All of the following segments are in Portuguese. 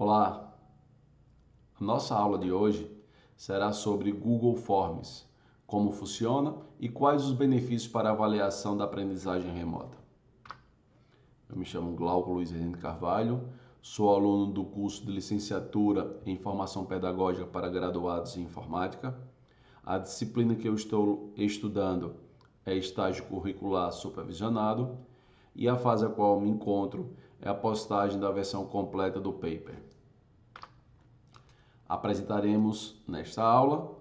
Olá, a nossa aula de hoje será sobre Google Forms, como funciona e quais os benefícios para a avaliação da aprendizagem remota. Eu me chamo Glauco Luiz Rezende Carvalho, sou aluno do curso de licenciatura em Formação Pedagógica para Graduados em Informática. A disciplina que eu estou estudando é estágio curricular supervisionado e a fase a qual me encontro é a postagem da versão completa do paper. Apresentaremos nesta aula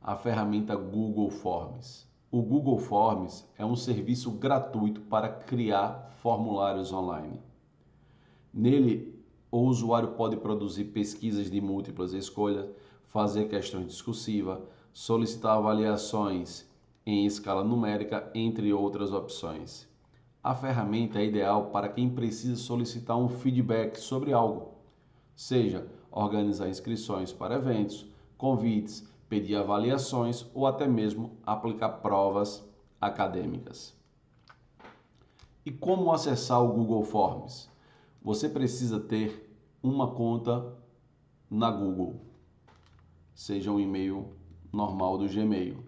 a ferramenta Google Forms. O Google Forms é um serviço gratuito para criar formulários online. Nele, o usuário pode produzir pesquisas de múltiplas escolhas, fazer questões discursivas, solicitar avaliações em escala numérica, entre outras opções. A ferramenta é ideal para quem precisa solicitar um feedback sobre algo, seja organizar inscrições para eventos, convites, pedir avaliações ou até mesmo aplicar provas acadêmicas. E como acessar o Google Forms? Você precisa ter uma conta na Google, seja um e-mail normal do Gmail.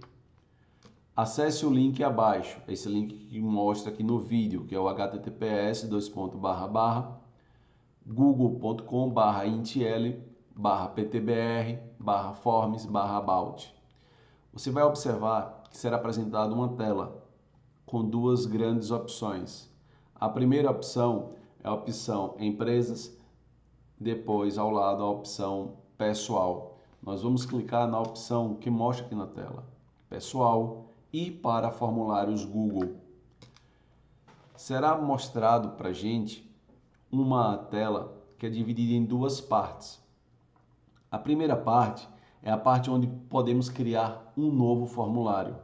Acesse o link abaixo, esse link que mostra aqui no vídeo, que é o https://google.com/intl/ptbr/forms/about. Você vai observar que será apresentada uma tela com duas grandes opções. A primeira opção é a opção Empresas, depois ao lado a opção Pessoal. Nós vamos clicar na opção que mostra aqui na tela, Pessoal, e para formulários Google. Será mostrado para a gente uma tela que é dividida em duas partes. A primeira parte é a parte onde podemos criar um novo formulário.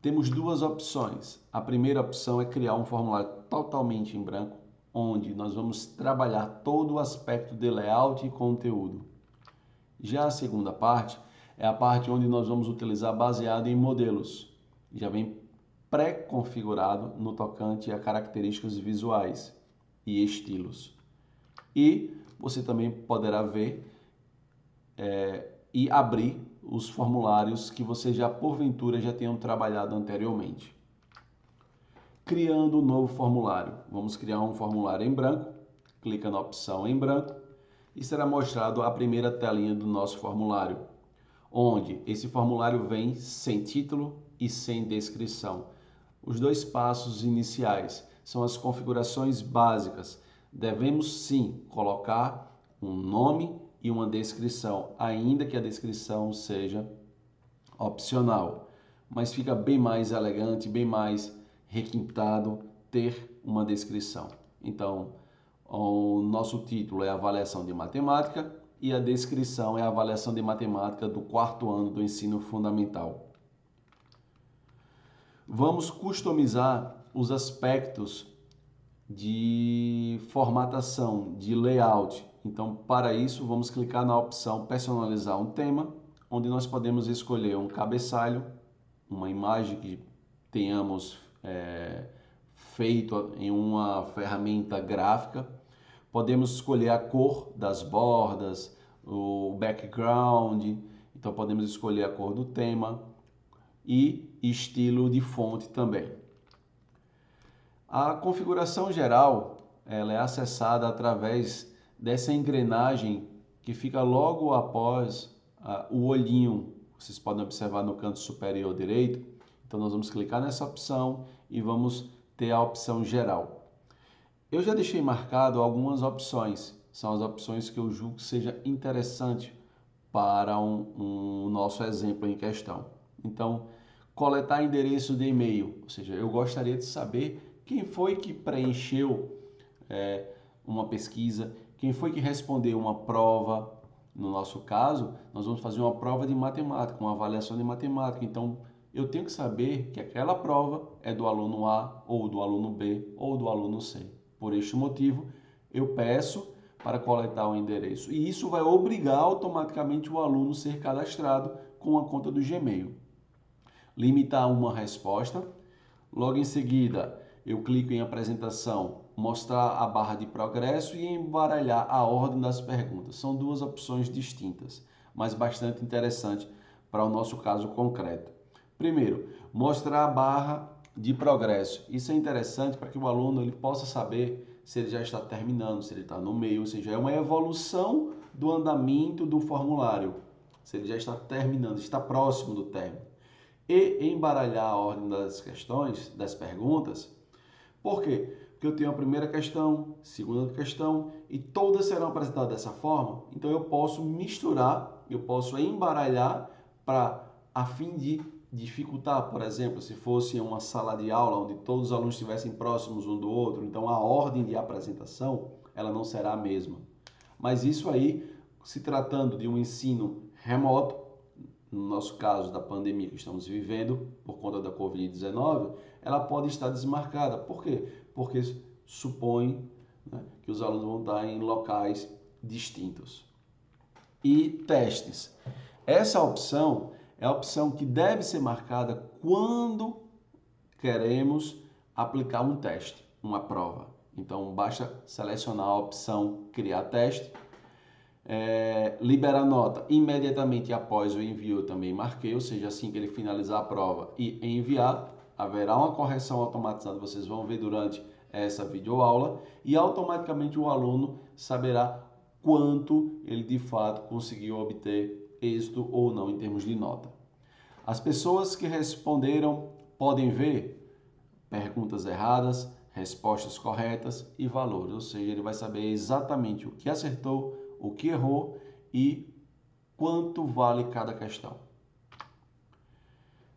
Temos duas opções. A primeira opção é criar um formulário totalmente em branco, onde nós vamos trabalhar todo o aspecto de layout e conteúdo. Já a segunda parte é a parte onde nós vamos utilizar baseado em modelos. Já vem pré-configurado no tocante a características visuais e estilos. E você também poderá ver e abrir os formulários que você já porventura já tenham trabalhado anteriormente. Criando um novo formulário. Vamos criar um formulário em branco. Clica na opção em branco e será mostrado a primeira telinha do nosso formulário, onde esse formulário vem sem título e sem descrição. Os dois passos iniciais são as configurações básicas. Devemos sim colocar um nome e uma descrição, ainda que a descrição seja opcional, mas fica bem mais elegante, bem mais requintado ter uma descrição. Então, o nosso título é Avaliação de Matemática e a descrição é a Avaliação de Matemática do 4º ano do ensino fundamental. Vamos customizar os aspectos de formatação, de layout. Então, para isso, vamos clicar na opção Personalizar um tema, onde nós podemos escolher um cabeçalho, uma imagem que tenhamos feito em uma ferramenta gráfica. Podemos escolher a cor das bordas, o background, então podemos escolher a cor do tema e estilo de fonte também. A configuração geral ela é acessada através dessa engrenagem que fica logo após o olhinho. Vocês podem observar no canto superior direito. Então nós vamos clicar nessa opção e vamos ter a opção geral. Eu já deixei marcado algumas opções. São as opções que eu julgo que seja interessante para um nosso exemplo em questão. Então, coletar endereço de e-mail, ou seja, eu gostaria de saber quem foi que preencheu uma pesquisa, quem foi que respondeu uma prova. No nosso caso, nós vamos fazer uma prova de matemática, uma avaliação de matemática. Então, eu tenho que saber que aquela prova é do aluno A, ou do aluno B, ou do aluno C. Por este motivo, eu peço para coletar o endereço. E isso vai obrigar automaticamente o aluno a ser cadastrado com a conta do Gmail. Limitar uma resposta. Logo em seguida, eu clico em apresentação mostrar a barra de progresso e embaralhar a ordem das perguntas. São duas opções distintas, mas bastante interessante para o nosso caso concreto. Primeiro, mostrar a barra de progresso. Isso é interessante para que o aluno ele possa saber se ele já está terminando, se ele está no meio, ou seja, é uma evolução do andamento do formulário. Se ele já está terminando, está próximo do término. E embaralhar a ordem das questões, das perguntas. Por quê? Porque eu tenho a primeira questão, segunda questão e todas serão apresentadas dessa forma. Então eu posso misturar, eu posso embaralhar a fim de dificultar, por exemplo, se fosse uma sala de aula onde todos os alunos estivessem próximos um do outro, então a ordem de apresentação ela não será a mesma. Mas isso aí, se tratando de um ensino remoto, no nosso caso da pandemia que estamos vivendo por conta da Covid-19, ela pode estar desmarcada. Por quê? Porque supõe, né, que os alunos vão estar em locais distintos. E testes. Essa opção é a opção que deve ser marcada quando queremos aplicar um teste, uma prova. Então, basta selecionar a opção criar teste, liberar nota imediatamente após o envio, eu também marquei, ou seja, assim que ele finalizar a prova e enviar, haverá uma correção automatizada, vocês vão ver durante essa videoaula e automaticamente o aluno saberá quanto ele de fato conseguiu obter êxito ou não em termos de nota. As pessoas que responderam podem ver perguntas erradas, respostas corretas e valores, ou seja, ele vai saber exatamente o que acertou, o que errou e quanto vale cada questão.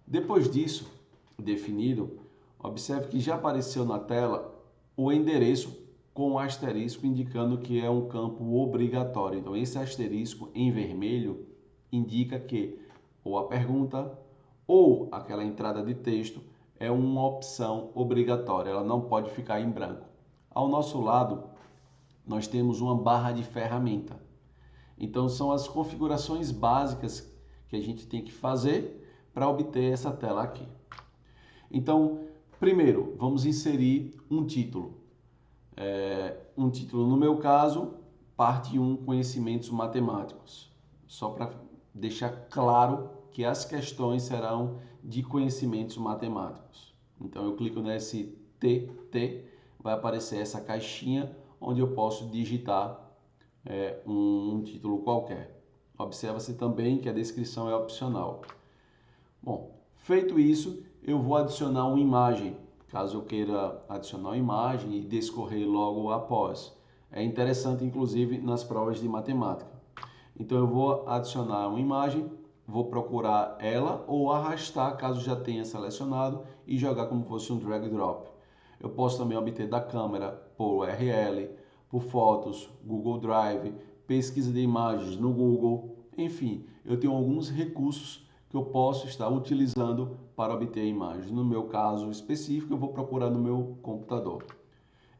Depois disso, definido, observe que já apareceu na tela o endereço com um asterisco indicando que é um campo obrigatório. Então, esse asterisco em vermelho indica que ou a pergunta ou aquela entrada de texto é uma opção obrigatória, ela não pode ficar em branco. Ao nosso lado, nós temos uma barra de ferramenta. Então, são as configurações básicas que a gente tem que fazer para obter essa tela aqui. Então, primeiro, vamos inserir um título. Um título, no meu caso, parte 1, conhecimentos matemáticos. Só para deixar claro que as questões serão de conhecimentos matemáticos. Então, eu clico nesse TT, vai aparecer essa caixinha onde eu posso digitar um título qualquer. Observa-se também que a descrição é opcional. Bom, feito isso, eu vou adicionar uma imagem, caso eu queira adicionar uma imagem e discorrer logo após. É interessante, inclusive, nas provas de matemática. Então, eu vou adicionar uma imagem, vou procurar ela ou arrastar, caso já tenha selecionado, e jogar como fosse um drag drop. Eu posso também obter da câmera por URL, por fotos, Google Drive, pesquisa de imagens no Google, enfim, eu tenho alguns recursos que eu posso estar utilizando para obter imagens. No meu caso específico, eu vou procurar no meu computador.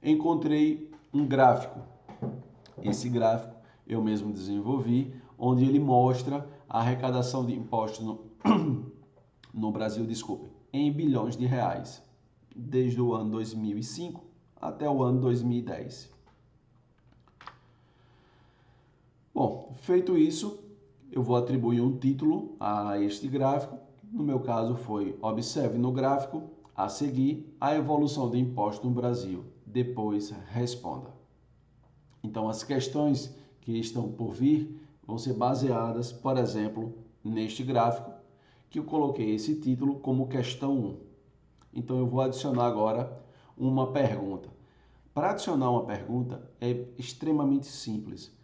Encontrei um gráfico. Esse gráfico eu mesmo desenvolvi, onde ele mostra a arrecadação de impostos no Brasil, em bilhões de reais, desde o ano 2005 até o ano 2010. Bom, feito isso, eu vou atribuir um título a este gráfico. No meu caso foi: observe no gráfico a seguir a evolução do imposto no Brasil. Depois responda. Então, as questões que estão por vir vão ser baseadas, por exemplo, neste gráfico, que eu coloquei esse título como questão 1. Então, eu vou adicionar agora uma pergunta. Para adicionar uma pergunta é extremamente simples.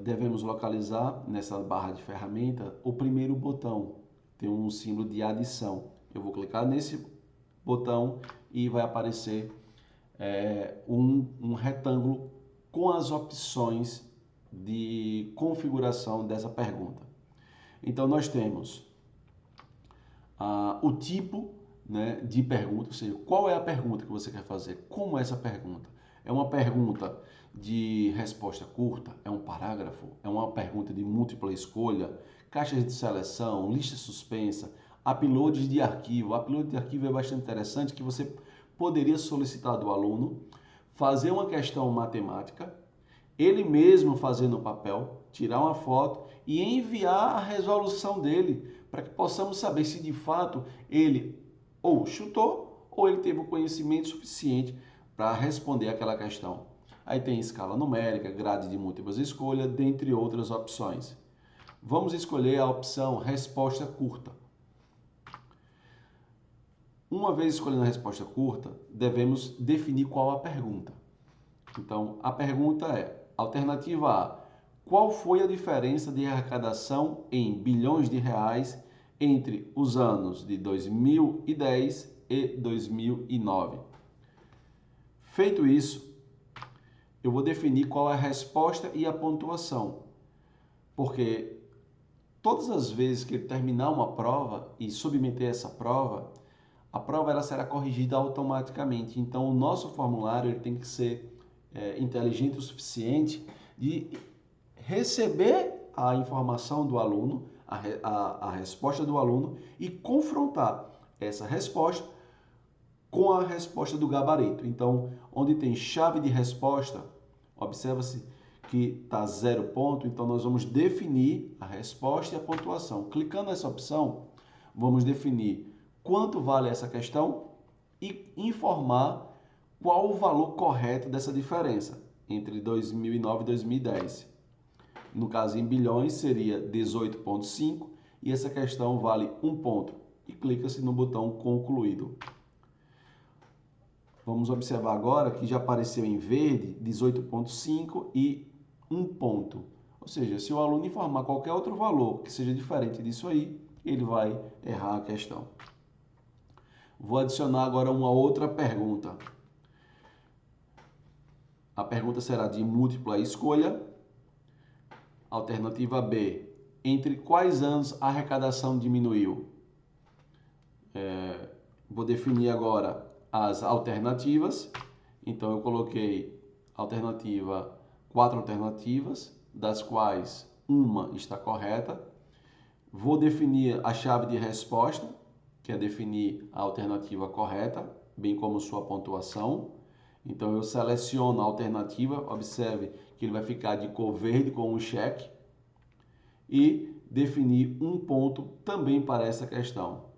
Devemos localizar nessa barra de ferramenta o primeiro botão, tem um símbolo de adição. Eu vou clicar nesse botão e vai aparecer um retângulo com as opções de configuração dessa pergunta. Então, nós temos o tipo, né, de pergunta, ou seja, qual é a pergunta que você quer fazer, como é essa pergunta. É uma pergunta de resposta curta? É um parágrafo? É uma pergunta de múltipla escolha? Caixas de seleção? Lista suspensa? Uploads de arquivo? Upload de arquivo é bastante interessante, que você poderia solicitar do aluno fazer uma questão matemática, ele mesmo fazer no papel, tirar uma foto e enviar a resolução dele, para que possamos saber se de fato ele ou chutou ou ele teve o conhecimento suficiente para responder aquela questão. Aí tem escala numérica, grade de múltiplas escolhas, dentre outras opções. Vamos escolher a opção resposta curta. Uma vez escolhendo a resposta curta, devemos definir qual a pergunta. Então, a pergunta é: alternativa A, qual foi a diferença de arrecadação em bilhões de reais entre os anos de 2010 e 2009? Feito isso, eu vou definir qual é a resposta e a pontuação, porque todas as vezes que ele terminar uma prova e submeter essa prova, a prova ela será corrigida automaticamente. Então, o nosso formulário ele tem que ser inteligente o suficiente de receber a informação do aluno, a resposta do aluno e confrontar essa resposta com a resposta do gabarito. Então, onde tem chave de resposta, observa-se que está 0 ponto, então nós vamos definir a resposta e a pontuação. Clicando nessa opção, vamos definir quanto vale essa questão e informar qual o valor correto dessa diferença entre 2009 e 2010. No caso, em bilhões, seria 18,5 e essa questão vale 1 ponto. E clica-se no botão concluído. Vamos observar agora que já apareceu em verde 18,5 e 1 ponto. Ou seja, se o aluno informar qualquer outro valor que seja diferente disso aí, ele vai errar a questão. Vou adicionar agora uma outra pergunta. A pergunta será de múltipla escolha. Alternativa B. Entre quais anos a arrecadação diminuiu? Vou definir agora as alternativas. Então, eu coloquei quatro alternativas, das quais uma está correta. Vou definir a chave de resposta, que é definir a alternativa correta, bem como sua pontuação. Então, eu seleciono a alternativa, observe que ele vai ficar de cor verde com um cheque, e definir um ponto também para essa questão.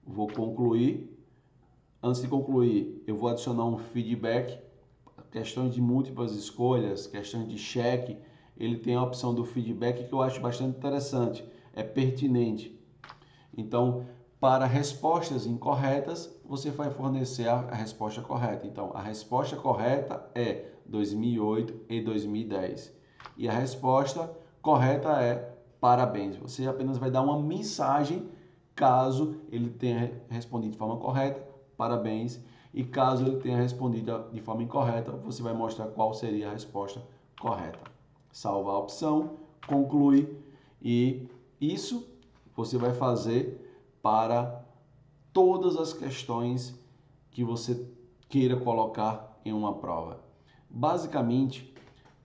Vou concluir. Antes de concluir, eu vou adicionar um feedback. Questões de múltiplas escolhas, questões de cheque, ele tem a opção do feedback que eu acho bastante interessante, é pertinente. Então, para respostas incorretas, você vai fornecer a resposta correta. Então, a resposta correta é 2008 e 2010. E a resposta correta é parabéns. Você apenas vai dar uma mensagem caso ele tenha respondido de forma correta, parabéns. E caso ele tenha respondido de forma incorreta, você vai mostrar qual seria a resposta correta. Salva a opção, conclui, e isso você vai fazer para todas as questões que você queira colocar em uma prova. Basicamente,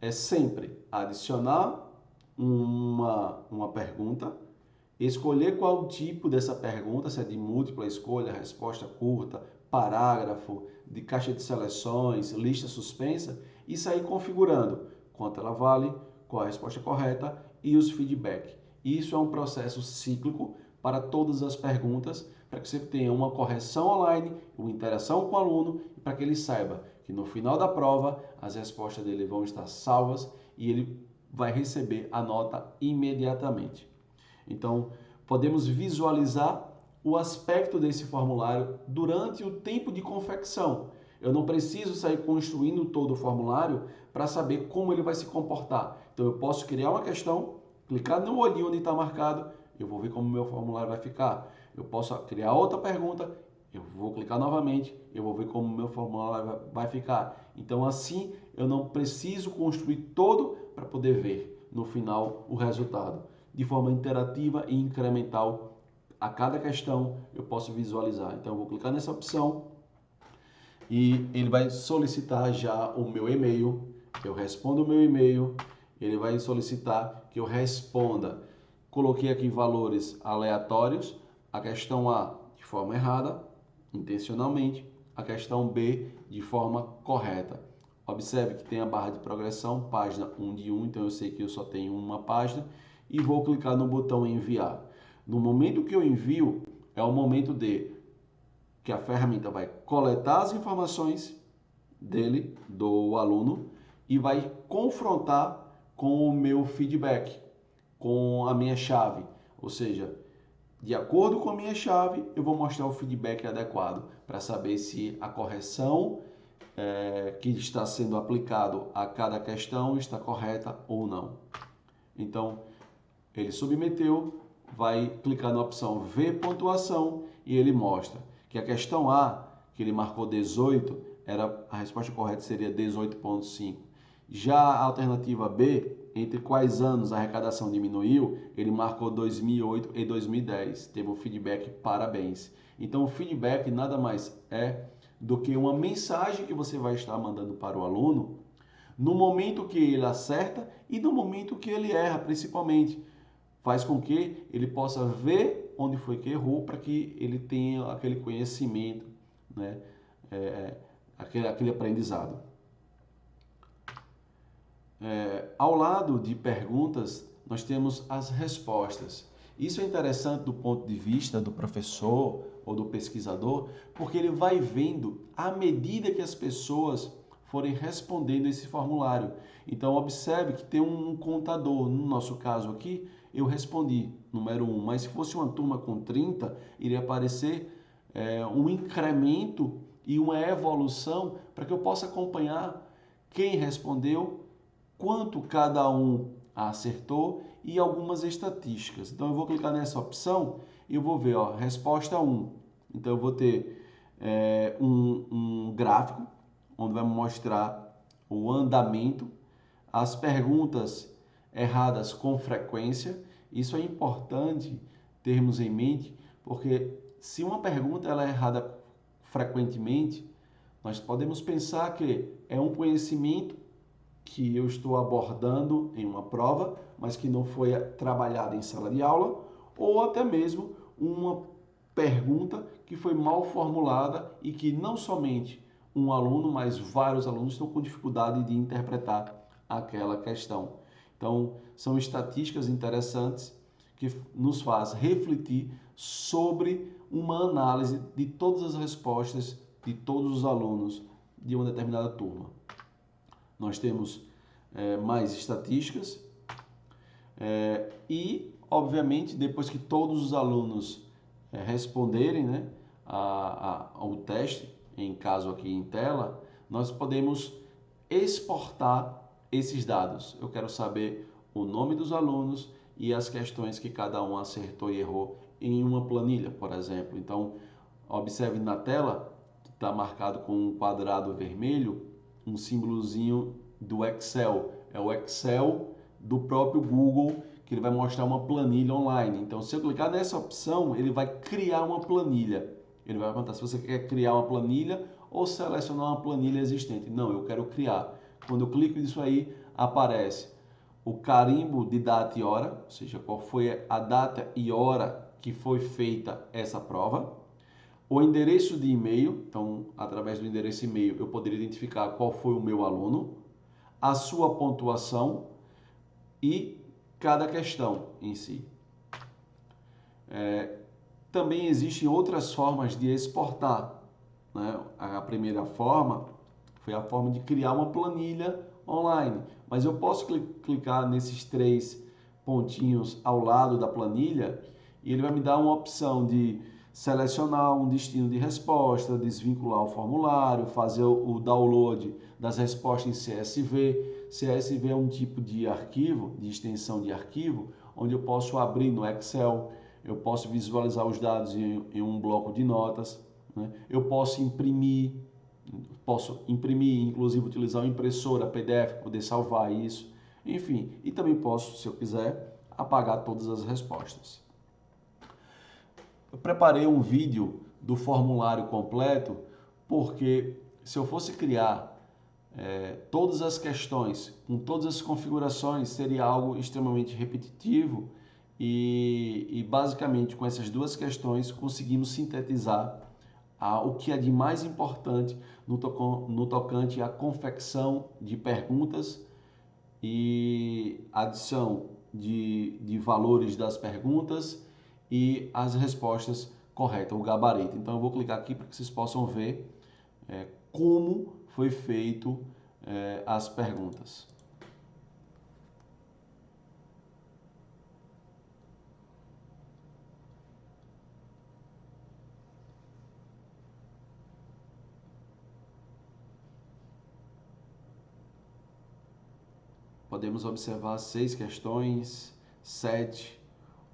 é sempre adicionar uma pergunta, escolher qual tipo dessa pergunta, se é de múltipla escolha, resposta curta, parágrafo, de caixa de seleções, lista suspensa, e sair configurando quanto ela vale, qual a resposta correta e os feedback. Isso é um processo cíclico para todas as perguntas, para que você tenha uma correção online, uma interação com o aluno, e para que ele saiba que no final da prova as respostas dele vão estar salvas e ele vai receber a nota imediatamente. Então, podemos visualizar o aspecto desse formulário durante o tempo de confecção. Eu não preciso sair construindo todo o formulário para saber como ele vai se comportar. Então, eu posso criar uma questão, clicar no olhinho onde está marcado, eu vou ver como o meu formulário vai ficar. Eu posso criar outra pergunta, eu vou clicar novamente, eu vou ver como o meu formulário vai ficar. Então, assim, eu não preciso construir todo para poder ver no final o resultado. De forma interativa e incremental, a cada questão eu posso visualizar. Então, eu vou clicar nessa opção e ele vai solicitar já o meu e-mail. Eu respondo o meu e-mail, ele vai solicitar que eu responda. Coloquei aqui valores aleatórios, a questão A de forma errada, intencionalmente, a questão B de forma correta. Observe que tem a barra de progressão, página 1 de 1, então eu sei que eu só tenho uma página e vou clicar no botão enviar. No momento que eu envio, é o momento que a ferramenta vai coletar as informações dele, do aluno, e vai confrontar com o meu feedback, com a minha chave. Ou seja, de acordo com a minha chave, eu vou mostrar o feedback adequado para saber se a correção que está sendo aplicado a cada questão está correta ou não. Então, ele submeteu, vai clicar na opção ver pontuação e ele mostra que a questão A, que ele marcou 18, a resposta correta seria 18,5. Já a alternativa B, entre quais anos a arrecadação diminuiu, ele marcou 2008 e 2010. Teve um feedback parabéns. Então, o feedback nada mais é do que uma mensagem que você vai estar mandando para o aluno no momento que ele acerta e no momento que ele erra, principalmente. Faz com que ele possa ver onde foi que errou para que ele tenha aquele conhecimento, né? Aquele aprendizado. Ao lado de perguntas, nós temos as respostas. Isso é interessante do ponto de vista do professor ou do pesquisador, porque ele vai vendo à medida que as pessoas forem respondendo esse formulário. Então, observe que tem um contador. No nosso caso aqui, eu respondi número 1, mas se fosse uma turma com 30, iria aparecer um incremento e uma evolução para que eu possa acompanhar quem respondeu, quanto cada um acertou e algumas estatísticas. Então, eu vou clicar nessa opção e eu vou ver, ó, resposta 1. Então, eu vou ter um gráfico onde vai me mostrar o andamento, as perguntas erradas com frequência. Isso é importante termos em mente, porque se uma pergunta ela é errada frequentemente, nós podemos pensar que é um conhecimento que eu estou abordando em uma prova, mas que não foi trabalhado em sala de aula, ou até mesmo uma pergunta que foi mal formulada e que não somente um aluno, mas vários alunos estão com dificuldade de interpretar aquela questão. Então, são estatísticas interessantes que nos faz refletir sobre uma análise de todas as respostas de todos os alunos de uma determinada turma. Nós temos mais estatísticas e, obviamente, depois que todos os alunos responderem, né, ao teste, em caso aqui em tela, nós podemos exportar esses dados. Eu quero saber o nome dos alunos e as questões que cada um acertou e errou em uma planilha, por exemplo. Então, observe na tela, está marcado com um quadrado vermelho, um símbolozinho do Excel. É o Excel do próprio Google, que ele vai mostrar uma planilha online. Então, se eu clicar nessa opção, ele vai criar uma planilha. Ele vai perguntar se você quer criar uma planilha ou selecionar uma planilha existente. Não, eu quero criar. Quando eu clico nisso aí, aparece o carimbo de data e hora, ou seja, qual foi a data e hora que foi feita essa prova. O endereço de e-mail, então, através do endereço e-mail, eu poderia identificar qual foi o meu aluno, a sua pontuação e cada questão em si. Também existem outras formas de exportar, né? A primeira forma foi a forma de criar uma planilha online, mas eu posso clicar nesses 3 pontinhos ao lado da planilha e ele vai me dar uma opção de selecionar um destino de resposta, desvincular o formulário, fazer o download das respostas em CSV. CSV é um tipo de arquivo, de extensão de arquivo, onde eu posso abrir no Excel, eu posso visualizar os dados em um bloco de notas, né? Eu posso imprimir, inclusive utilizar uma impressora PDF para poder salvar isso. Enfim, e também posso, se eu quiser, apagar todas as respostas. Eu preparei um vídeo do formulário completo, porque se eu fosse criar todas as questões, com todas as configurações, seria algo extremamente repetitivo e basicamente com essas 2 questões conseguimos sintetizar o que é de mais importante no tocante à confecção de perguntas e adição de valores das perguntas e as respostas corretas, o gabarito. Então eu vou clicar aqui para que vocês possam ver como foi feito as perguntas. Podemos observar 6 questões, 7,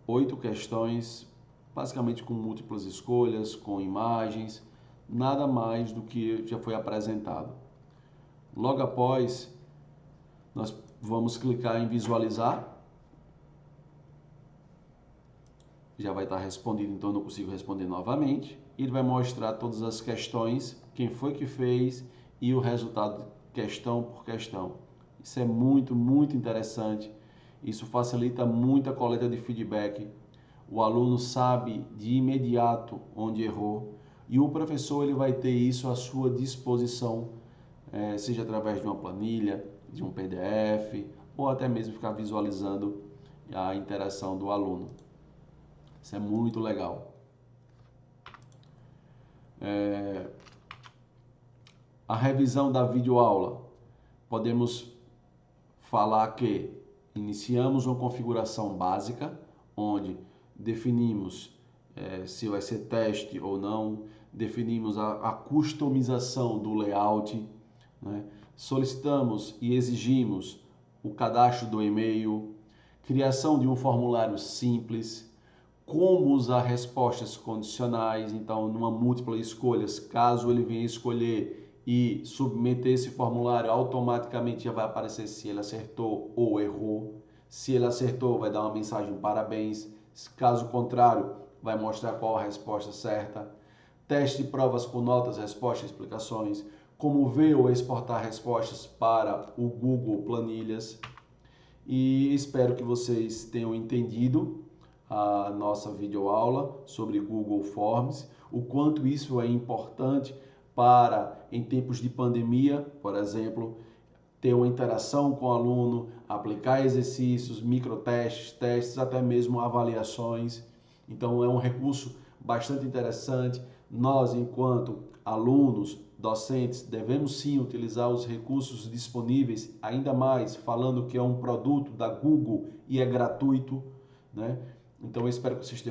8 questões, basicamente com múltiplas escolhas, com imagens, nada mais do que já foi apresentado. Logo após, nós vamos clicar em visualizar. Já vai estar respondido, então eu não consigo responder novamente. Ele vai mostrar todas as questões, quem foi que fez e o resultado questão por questão. Isso é muito, muito interessante. Isso facilita muito a coleta de feedback. O aluno sabe de imediato onde errou e o professor ele vai ter isso à sua disposição, seja através de uma planilha, de um PDF ou até mesmo ficar visualizando a interação do aluno. Isso é muito legal. A revisão da videoaula. Podemos falar que iniciamos uma configuração básica, onde definimos se vai ser teste ou não, definimos a customização do layout, né? Solicitamos e exigimos o cadastro do e-mail, criação de um formulário simples, como usar respostas condicionais, então numa múltipla escolhas, caso ele venha escolher e submeter esse formulário, automaticamente já vai aparecer se ele acertou ou errou. Se ele acertou, vai dar uma mensagem parabéns, caso contrário, vai mostrar qual a resposta certa. Teste de provas com notas, respostas, explicações, como ver ou exportar respostas para o Google Planilhas. E espero que vocês tenham entendido a nossa videoaula sobre Google Forms, o quanto isso é importante para, em tempos de pandemia, por exemplo, ter uma interação com o aluno, aplicar exercícios, microtestes, testes, até mesmo avaliações. Então é um recurso bastante interessante. Nós, enquanto alunos, docentes, devemos sim utilizar os recursos disponíveis, ainda mais falando que é um produto da Google e é gratuito, né? Então eu espero que vocês tenham